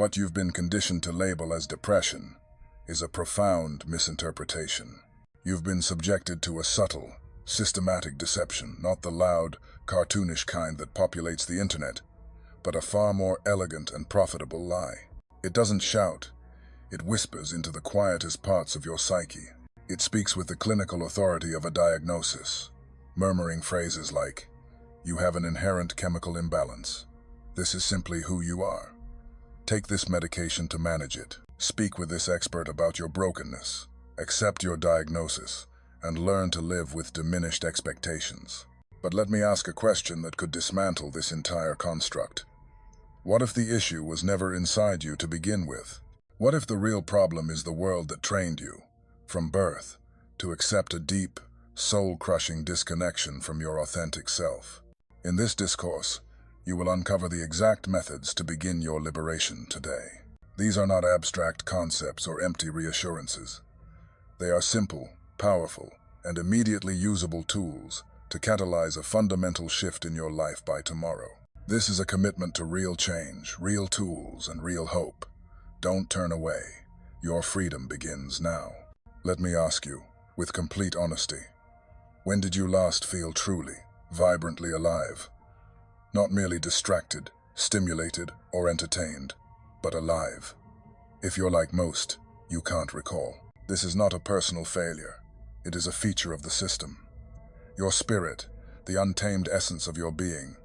What you've been conditioned to label as depression is a profound misinterpretation. You've been subjected to a subtle, systematic deception, not the loud, cartoonish kind that populates the internet, but a far more elegant and profitable lie. It doesn't shout, it whispers into the quietest parts of your psyche. It speaks with the clinical authority of a diagnosis, murmuring phrases like, "You have an inherent chemical imbalance. This is simply who you are. Take this medication to manage it. Speak with this expert about your brokenness. Accept your diagnosis, and learn to live with diminished expectations." But let me ask a question that could dismantle this entire construct. What if the issue was never inside you to begin with? What if the real problem is the world that trained you, from birth, to accept a deep, soul-crushing disconnection from your authentic self? In this discourse, you will uncover the exact methods to begin your liberation today. These are not abstract concepts or empty reassurances. They are simple, powerful, and immediately usable tools to catalyze a fundamental shift in your life by tomorrow. This is a commitment to real change, real tools, and real hope. Don't turn away. Your freedom begins now. Let me ask you, with complete honesty, when did you last feel truly, vibrantly alive? Not merely distracted, stimulated, or entertained, but alive. If you're like most, you can't recall. This is not a personal failure. It is a feature of the system. Your spirit, the untamed essence of your being,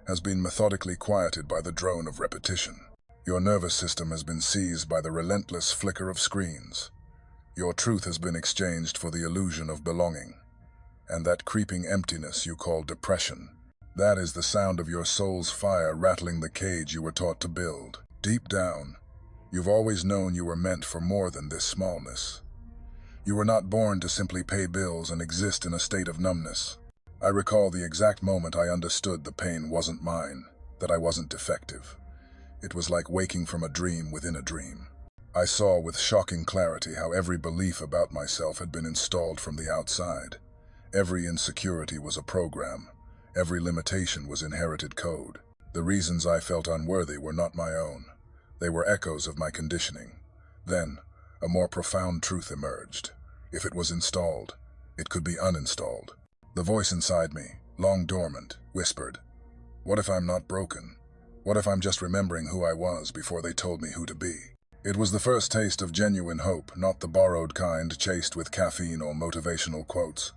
has been methodically quieted by the drone of repetition. Your nervous system has been seized by the relentless flicker of screens. Your truth has been exchanged for the illusion of belonging. And that creeping emptiness you call depression, that is the sound of your soul's fire rattling the cage you were taught to build. Deep down, you've always known you were meant for more than this smallness. You were not born to simply pay bills and exist in a state of numbness. I recall the exact moment I understood the pain wasn't mine, that I wasn't defective. It was like waking from a dream within a dream. I saw with shocking clarity how every belief about myself had been installed from the outside. Every insecurity was a program. Every limitation was inherited code. The reasons I felt unworthy were not my own. They were echoes of my conditioning. Then, a more profound truth emerged. If it was installed, it could be uninstalled. The voice inside me, long dormant, whispered, "What if I'm not broken? What if I'm just remembering who I was before they told me who to be?" It was the first taste of genuine hope, not the borrowed kind chased with caffeine or motivational quotes,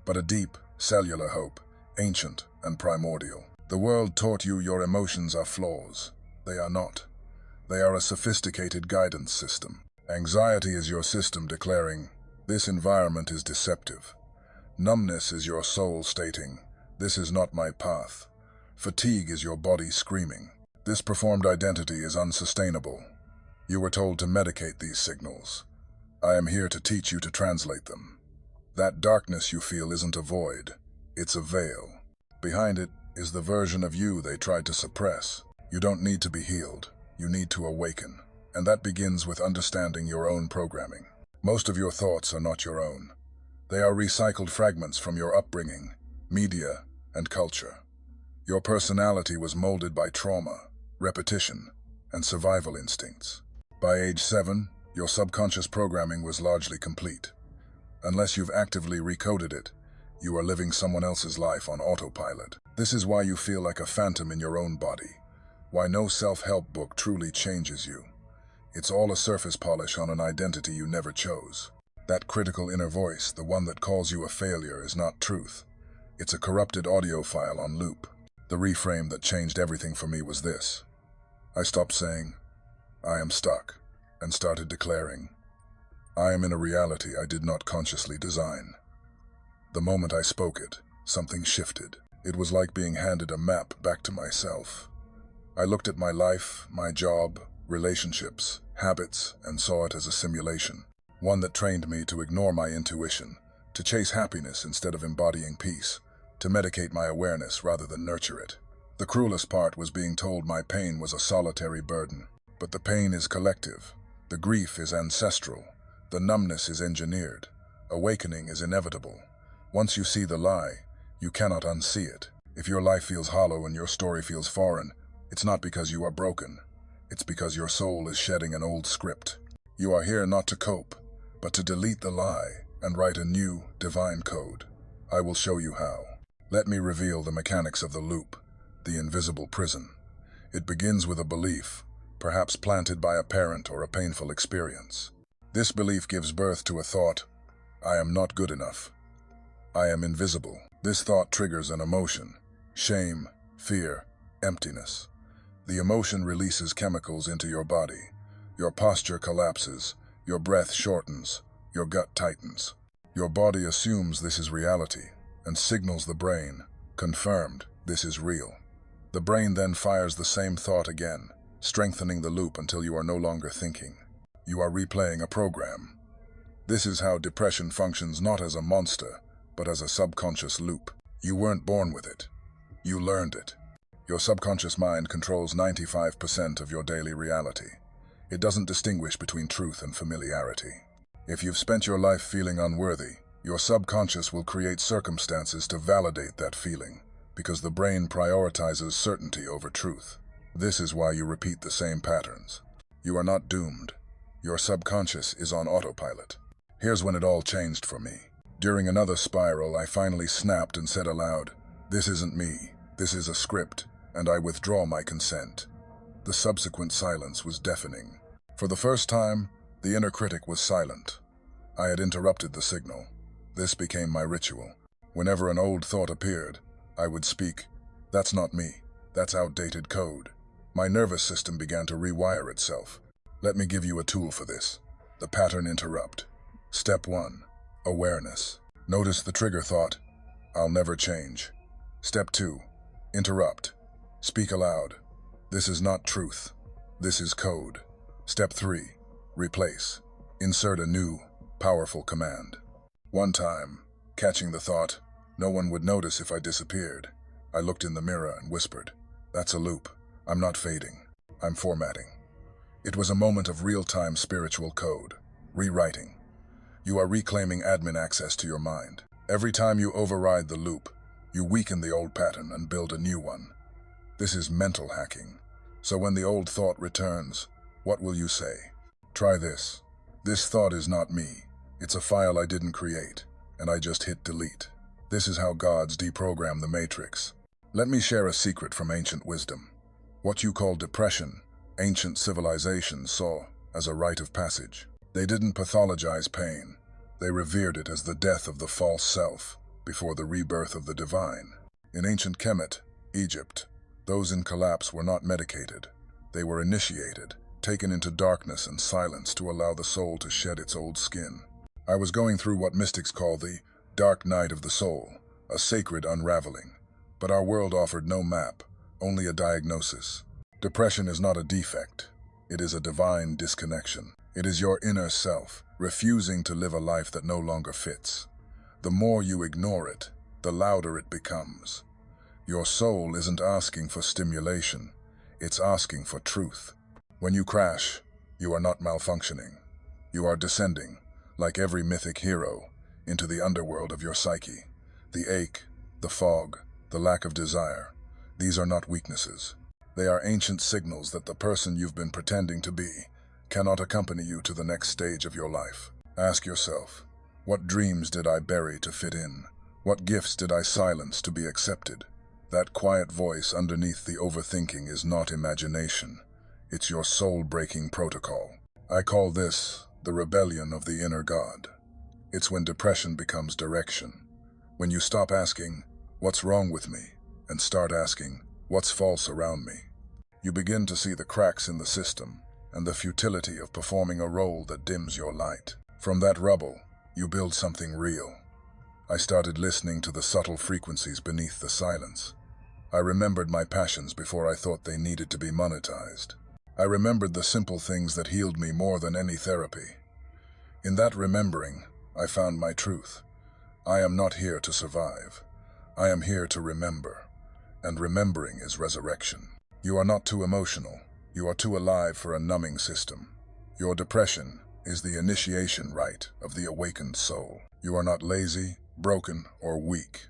but a deep, cellular hope, ancient and primordial. The world taught you your emotions are flaws. They are not. They are a sophisticated guidance system. Anxiety is your system declaring, "This environment is deceptive." Numbness is your soul stating, "This is not my path." Fatigue is your body screaming, "This performed identity is unsustainable." You were told to medicate these signals. I am here to teach you to translate them. That darkness you feel isn't a void, it's a veil. Behind it is the version of you they tried to suppress. You don't need to be healed, you need to awaken. And that begins with understanding your own programming. Most of your thoughts are not your own. They are recycled fragments from your upbringing, media, and culture. Your personality was molded by trauma, repetition, and survival instincts. By age 7, your subconscious programming was largely complete. Unless you've actively recoded it, you are living someone else's life on autopilot. This is why you feel like a phantom in your own body, why no self-help book truly changes you. It's all a surface polish on an identity you never chose. That critical inner voice, the one that calls you a failure, is not truth. It's a corrupted audio file on loop. The reframe that changed everything for me was this. I stopped saying, "I am stuck," and started declaring, "I am in a reality I did not consciously design." The moment I spoke it, something shifted. It was like being handed a map back to myself. I looked at my life, my job, relationships, habits, and saw it as a simulation. One that trained me to ignore my intuition, to chase happiness instead of embodying peace, to medicate my awareness rather than nurture it. The cruelest part was being told my pain was a solitary burden. But the pain is collective. The grief is ancestral. The numbness is engineered. Awakening is inevitable. Once you see the lie, you cannot unsee it. If your life feels hollow and your story feels foreign, it's not because you are broken. It's because your soul is shedding an old script. You are here not to cope, but to delete the lie and write a new, divine code. I will show you how. Let me reveal the mechanics of the loop, the invisible prison. It begins with a belief, perhaps planted by a parent or a painful experience. This belief gives birth to a thought, I am not good enough. I am invisible. This thought triggers an emotion, shame, fear, emptiness. The emotion releases chemicals into your body. Your posture collapses, your breath shortens, your gut tightens. Your body assumes this is reality and signals the brain, confirmed, this is real. The brain then fires the same thought again, strengthening the loop until you are no longer thinking. You are replaying a program. This is how depression functions not as a monster, but as a subconscious loop. You weren't born with it. You learned it. Your subconscious mind controls 95% of your daily reality. It doesn't distinguish between truth and familiarity. If you've spent your life feeling unworthy, your subconscious will create circumstances to validate that feeling, because the brain prioritizes certainty over truth. This is why you repeat the same patterns. You are not doomed. Your subconscious is on autopilot. Here's when it all changed for me. During another spiral, I finally snapped and said aloud, "This isn't me. This is a script, and I withdraw my consent." The subsequent silence was deafening. For the first time, the inner critic was silent. I had interrupted the signal. This became my ritual. Whenever an old thought appeared, I would speak, "That's not me. That's outdated code." My nervous system began to rewire itself. Let me give you a tool for this. The pattern interrupt. Step 1. Awareness. Notice the trigger thought, "I'll never change." Step 2. Interrupt. Speak aloud. "This is not truth. This is code." Step 3. Replace. Insert a new, powerful command. One time, catching the thought, no one would notice if I disappeared. I looked in the mirror and whispered, "That's a loop. I'm not fading. I'm formatting." It was a moment of real-time spiritual code, rewriting. You are reclaiming admin access to your mind. Every time you override the loop, you weaken the old pattern and build a new one. This is mental hacking. So when the old thought returns, what will you say? Try this. "This thought is not me. It's a file I didn't create, and I just hit delete." This is how gods deprogram the matrix. Let me share a secret from ancient wisdom. What you call depression, ancient civilizations saw as a rite of passage. They didn't pathologize pain. They revered it as the death of the false self before the rebirth of the divine. In ancient Kemet, Egypt, those in collapse were not medicated. They were initiated, taken into darkness and silence to allow the soul to shed its old skin. I was going through what mystics call the dark night of the soul, a sacred unraveling. But our world offered no map, only a diagnosis. Depression is not a defect. It is a divine disconnection. It is your inner self, refusing to live a life that no longer fits. The more you ignore it, the louder it becomes. Your soul isn't asking for stimulation. It's asking for truth. When you crash, you are not malfunctioning. You are descending, like every mythic hero, into the underworld of your psyche. The ache, the fog, the lack of desire, these are not weaknesses. They are ancient signals that the person you've been pretending to be cannot accompany you to the next stage of your life. Ask yourself, what dreams did I bury to fit in? What gifts did I silence to be accepted? That quiet voice underneath the overthinking is not imagination. It's your soul-breaking protocol. I call this the rebellion of the inner God. It's when depression becomes direction. When you stop asking, "What's wrong with me?" and start asking, "What's false around me?" You begin to see the cracks in the system and the futility of performing a role that dims your light. From that rubble, you build something real. I started listening to the subtle frequencies beneath the silence. I remembered my passions before I thought they needed to be monetized. I remembered the simple things that healed me more than any therapy. In that remembering, I found my truth. I am not here to survive. I am here to remember. And remembering is resurrection. You are not too emotional. You are too alive for a numbing system. Your depression is the initiation rite of the awakened soul. You are not lazy, broken, or weak.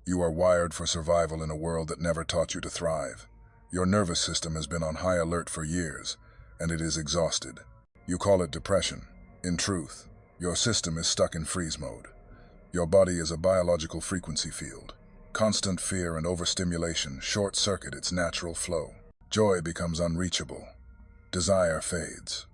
You are wired for survival in a world that never taught you to thrive. Your nervous system has been on high alert for years, and it is exhausted. You call it depression. In truth, your system is stuck in freeze mode. Your body is a biological frequency field. Constant fear and overstimulation short-circuit its natural flow. Joy becomes unreachable. Desire fades.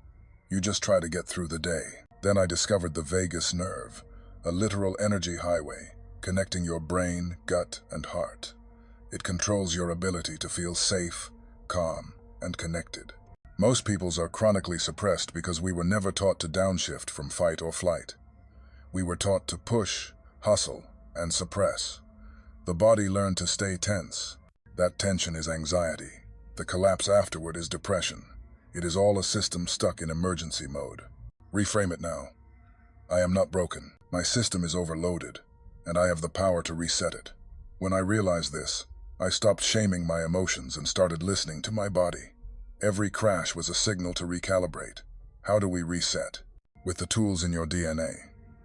You just try to get through the day. Then I discovered the vagus nerve, a literal energy highway connecting your brain, gut, and heart. It controls your ability to feel safe, calm, and connected. Most peoples are chronically suppressed because we were never taught to downshift from fight or flight. We were taught to push, hustle, and suppress. The body learned to stay tense. That tension is anxiety. The collapse afterward is depression. It is all a system stuck in emergency mode. Reframe it now. I am not broken. My system is overloaded, and I have the power to reset it. When I realized this, I stopped shaming my emotions and started listening to my body. Every crash was a signal to recalibrate. How do we reset? With the tools in your DNA.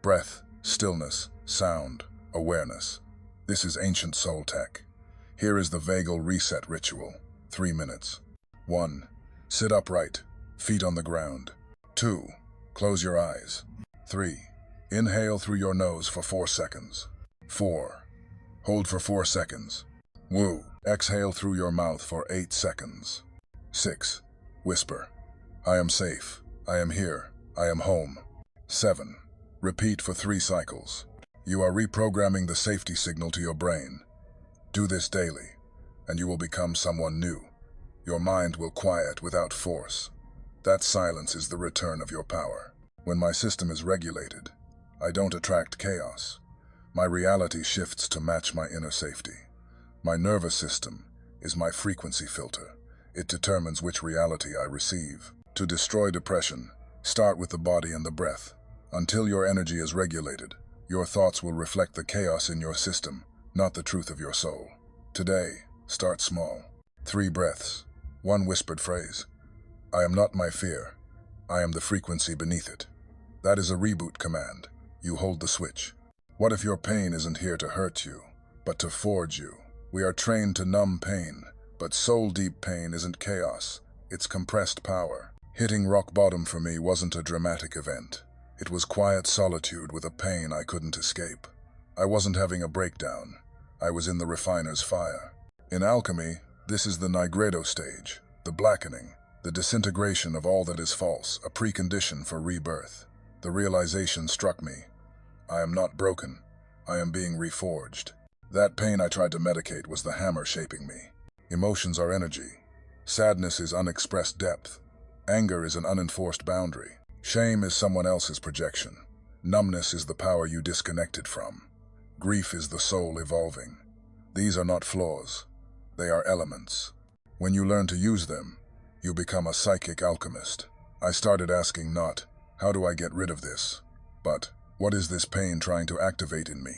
Breath, stillness, sound, awareness. This is ancient soul tech. Here is the vagal reset ritual. 3 minutes. 1. Sit upright, feet on the ground. 2. Close your eyes. 3. Inhale through your nose for 4 seconds. 4. Hold for 4 seconds. Woo. Exhale through your mouth for 8 seconds. 6. Whisper. I am safe. I am here. I am home. 7. Repeat for 3 cycles. You are reprogramming the safety signal to your brain. Do this daily, and you will become someone new. Your mind will quiet without force. That silence is the return of your power. When my system is regulated, I don't attract chaos. My reality shifts to match my inner safety. My nervous system is my frequency filter. It determines which reality I receive. To destroy depression, start with the body and the breath. Until your energy is regulated, your thoughts will reflect the chaos in your system, not the truth of your soul. Today, start small. 3 breaths. 1 whispered phrase. I am not my fear. I am the frequency beneath it. That is a reboot command. You hold the switch. What if your pain isn't here to hurt you, but to forge you? We are trained to numb pain, but soul-deep pain isn't chaos. It's compressed power. Hitting rock bottom for me wasn't a dramatic event. It was quiet solitude with a pain I couldn't escape. I wasn't having a breakdown. I was in the refiner's fire. In alchemy, this is the nigredo stage, the blackening, the disintegration of all that is false, a precondition for rebirth. The realization struck me. I am not broken. I am being reforged. That pain I tried to medicate was the hammer shaping me. Emotions are energy. Sadness is unexpressed depth. Anger is an unenforced boundary. Shame is someone else's projection. Numbness is the power you disconnected from. Grief is the soul evolving. These are not flaws. They are elements. When you learn to use them, you become a psychic alchemist. I started asking not, how do I get rid of this? But, what is this pain trying to activate in me?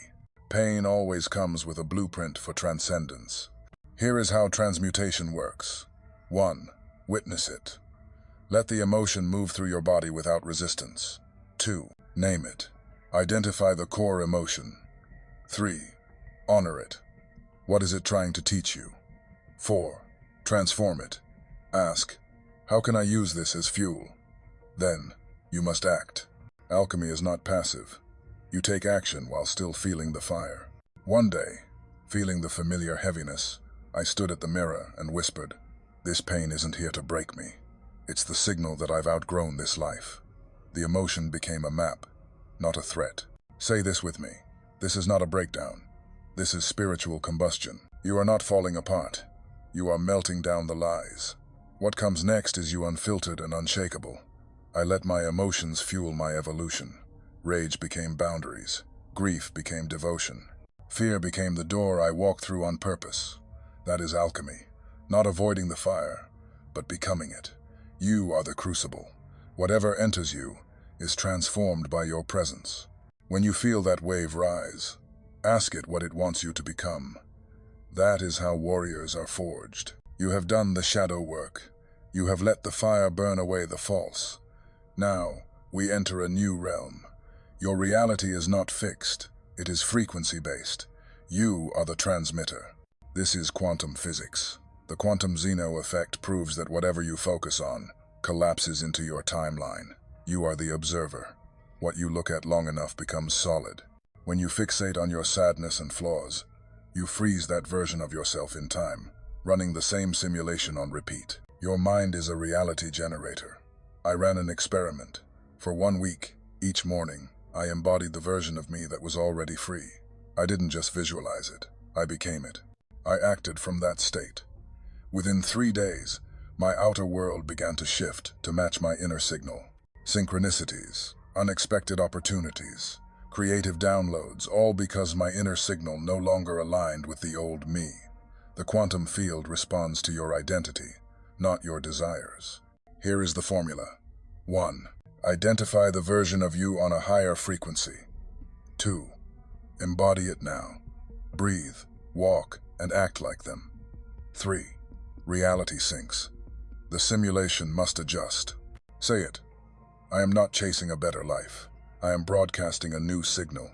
Pain always comes with a blueprint for transcendence. Here is how transmutation works. 1. Witness it. Let the emotion move through your body without resistance. 2. Name it. Identify the core emotion. 3. Honor it. What is it trying to teach you? 4. Transform it. Ask, how can I use this as fuel? Then, you must act. Alchemy is not passive. You take action while still feeling the fire. One day, feeling the familiar heaviness, I stood at the mirror and whispered, this pain isn't here to break me. It's the signal that I've outgrown this life. The emotion became a map, not a threat. Say this with me. This is not a breakdown. This is spiritual combustion. You are not falling apart. You are melting down the lies. What comes next is you unfiltered and unshakable. I let my emotions fuel my evolution. Rage became boundaries. Grief became devotion. Fear became the door I walked through on purpose. That is alchemy. Not avoiding the fire, but becoming it. You are the crucible. Whatever enters you is transformed by your presence. When you feel that wave rise, ask it what it wants you to become. That is how warriors are forged. You have done the shadow work. You have let the fire burn away the false. Now, we enter a new realm. Your reality is not fixed. It is frequency-based. You are the transmitter. This is quantum physics. The quantum Zeno effect proves that whatever you focus on collapses into your timeline. You are the observer. What you look at long enough becomes solid. When you fixate on your sadness and flaws, you freeze that version of yourself in time, running the same simulation on repeat. Your mind is a reality generator. I ran an experiment. For 1 week, each morning, I embodied the version of me that was already free. I didn't just visualize it, I became it. I acted from that state. Within 3 days, my outer world began to shift to match my inner signal. Synchronicities, unexpected opportunities, creative downloads, all because my inner signal no longer aligned with the old me. The quantum field responds to your identity, not your desires. Here is the formula. 1. Identify the version of you on a higher frequency. 2. Embody it now. Breathe, walk, and act like them. 3. Reality syncs. The simulation must adjust. Say it. I am not chasing a better life. I am broadcasting a new signal.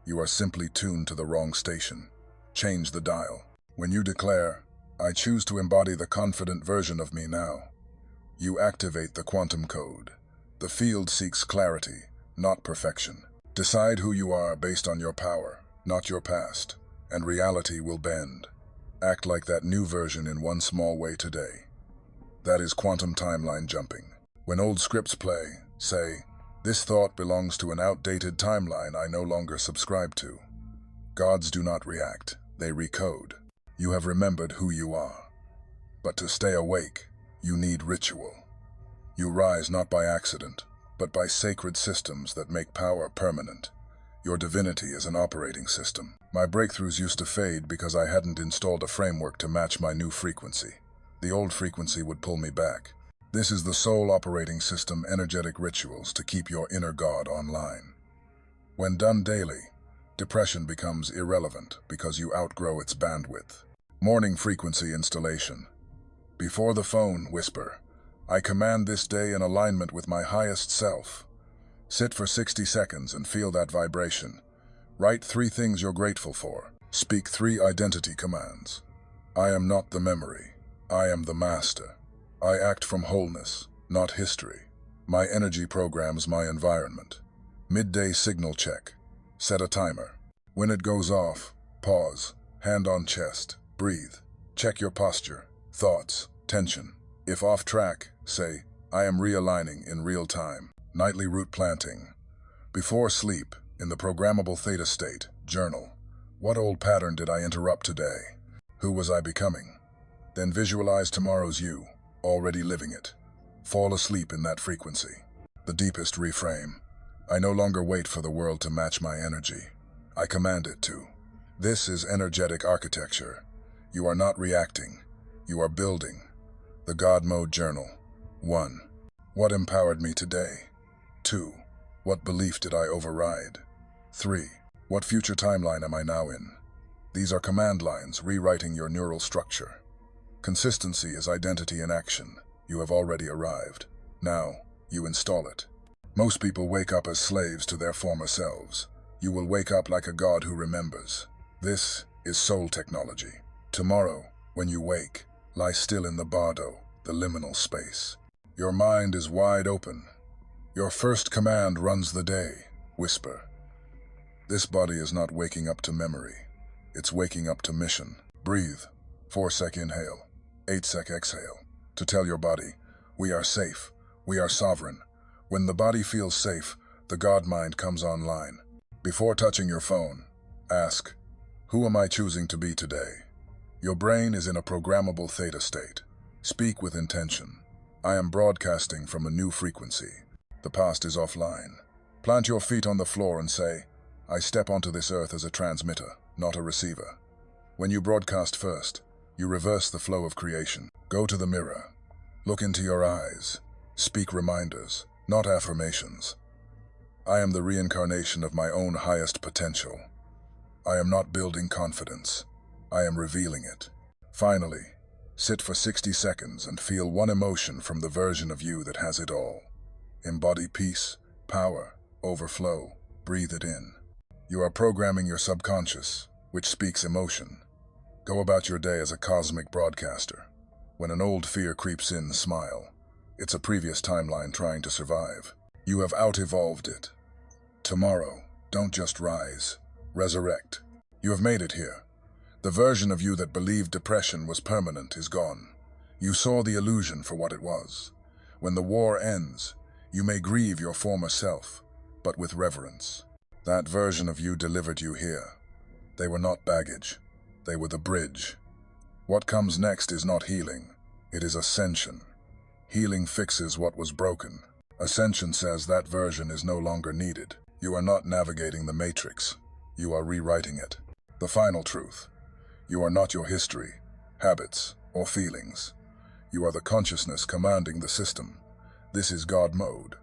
You are simply tuned to the wrong station. Change the dial. When you declare, I choose to embody the confident version of me now, you activate the quantum code. The field seeks clarity, not perfection. Decide who you are based on your power, not your past, and reality will bend. Act like that new version in one small way today. That is quantum timeline jumping. When old scripts play, say, this thought belongs to an outdated timeline I no longer subscribe to. Gods do not react, they recode. You have remembered who you are. But to stay awake, you need ritual. You rise not by accident, but by sacred systems that make power permanent. Your divinity is an operating system. My breakthroughs used to fade because I hadn't installed a framework to match my new frequency. The old frequency would pull me back. This is the soul operating system, energetic rituals to keep your inner God online. When done daily, depression becomes irrelevant because you outgrow its bandwidth. Morning frequency installation. Before the phone, whisper, I command this day in alignment with my highest self. Sit for 60 seconds and feel that vibration. Write 3 things you're grateful for. Speak 3 identity commands. I am not the memory. I am the master. I act from wholeness, not history. My energy programs my environment. Midday signal check. Set a timer. When it goes off, pause, hand on chest, breathe. Check your posture, thoughts, tension. If off track, say, I am realigning in real time. Nightly root planting. Before sleep, in the programmable theta state, journal. What old pattern did I interrupt today? Who was I becoming? Then visualize tomorrow's you, already living it. Fall asleep in that frequency. The deepest reframe. I no longer wait for the world to match my energy. I command it to. This is energetic architecture. You are not reacting. You are building. The God Mode Journal. 1. What empowered me today? 2. What belief did I override? 3. What future timeline am I now in? These are command lines rewriting your neural structure. Consistency is identity in action. You have already arrived. Now, you install it. Most people wake up as slaves to their former selves. You will wake up like a god who remembers. This is soul technology. Tomorrow, when you wake, lie still in the bardo, the liminal space. Your mind is wide open. Your first command runs the day. Whisper. This body is not waking up to memory. It's waking up to mission. Breathe. 4-sec inhale. 8-sec exhale. To tell your body, we are safe. We are sovereign. When the body feels safe, the God mind comes online. Before touching your phone, ask, who am I choosing to be today? Your brain is in a programmable theta state. Speak with intention. I am broadcasting from a new frequency. The past is offline. Plant your feet on the floor and say, I step onto this earth as a transmitter, not a receiver. When you broadcast first, you reverse the flow of creation. Go to the mirror. Look into your eyes. Speak reminders, not affirmations. I am the reincarnation of my own highest potential. I am not building confidence. I am revealing it. Finally, sit for 60 seconds and feel one emotion from the version of you that has it all. Embody peace, power, overflow. Breathe it in. You are programming your subconscious, which speaks emotion. Go about your day as a cosmic broadcaster. When an old fear creeps in, smile. It's a previous timeline trying to survive. You have out-evolved it. Tomorrow, don't just rise. Resurrect. You have made it here. The version of you that believed depression was permanent is gone. You saw the illusion for what it was. When the war ends, you may grieve your former self, but with reverence. That version of you delivered you here. They were not baggage. They were the bridge. What comes next is not healing. It is ascension. Healing fixes what was broken. Ascension says that version is no longer needed. You are not navigating the matrix. You are rewriting it. The final truth. You are not your history, habits, or feelings. You are the consciousness commanding the system. This is God mode.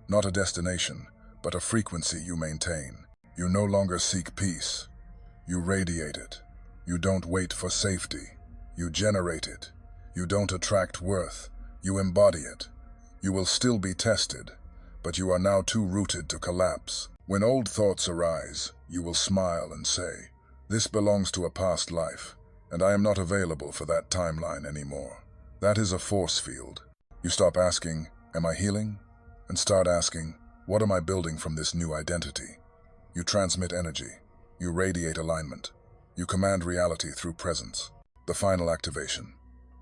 Not a destination, but a frequency you maintain. You no longer seek peace. You radiate it. You don't wait for safety. You generate it. You don't attract worth. You embody it. You will still be tested, but you are now too rooted to collapse. When old thoughts arise, you will smile and say, "This belongs to a past life, and I am not available for that timeline anymore." That is a force field. You stop asking, "Am I healing?" and start asking, "What am I building from this new identity?" You transmit energy. You radiate alignment. You command reality through presence. The final activation.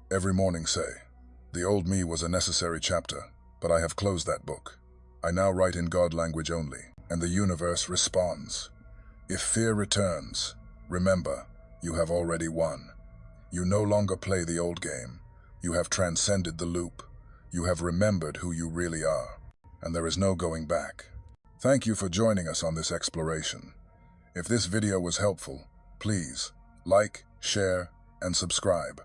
Every morning say, "The old me was a necessary chapter, but I have closed that book. I now write in God language only," and the universe responds. If fear returns, remember, you have already won. You no longer play the old game. You have transcended the loop. You have remembered who you really are, and there is no going back. Thank you for joining us on this exploration. If this video was helpful, please like, share, and subscribe.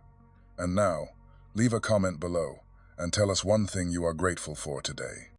And now, leave a comment below and tell us one thing you are grateful for today.